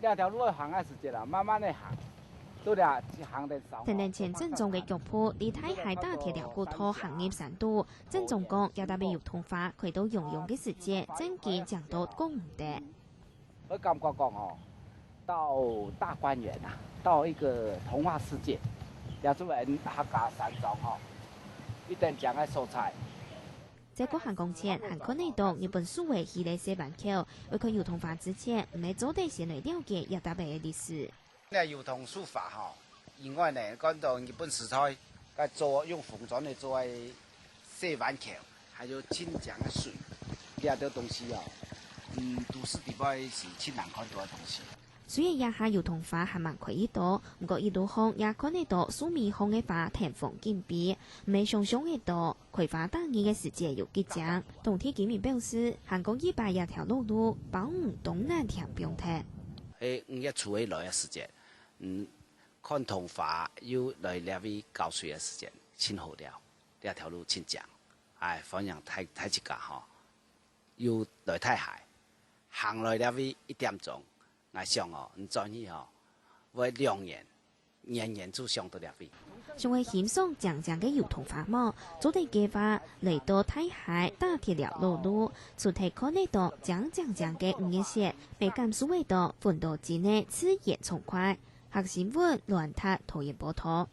两条路要行的时间啦，慢慢的行，都俩行得少。田田前正宗嘅腳鋪，離太海大鐵條古拖行業程度，正宗講有特別要通化，佢都用嘅時間，真見講到講唔得。我感覺講哦，到大觀園啊，到一個童話世界，亞洲人客家山莊哦，一定講嘅蔬菜。在過行工前，行看呢度日本數位系列西板橋，為佢要通化之前，唔係做地先嚟了解有特別嘅歷史。呢要通書法哈，另外呢，講到日本時代，佢做用紅磚嚟做嘅西板橋，還有清江嘅水，呢啲東西啊，都市地方是親難看到嘅東西。雖然也下要通化係蠻快到，不過一路行也看得到蘇米紅嘅花田風景比，唔係上上嘅多，葵花當年嘅時節有結獎。同天居民表示，行過200一條路，保護東南條標題。一出去來嘅時節，看童話要來兩位交稅嘅時間，親好了，呢條路親講，反正太一架嗬，要來太海，行來兩位1點鐘。我想哦，唔專業哦，為2年，年年就上到兩位。仲係險送講嘅要通化麼？早地計劃嚟到太海大鐵條路，出題看得到講嘅5日線，未敢數味道，奮鬥之內次也從快，學新聞亂塔拖延波拖。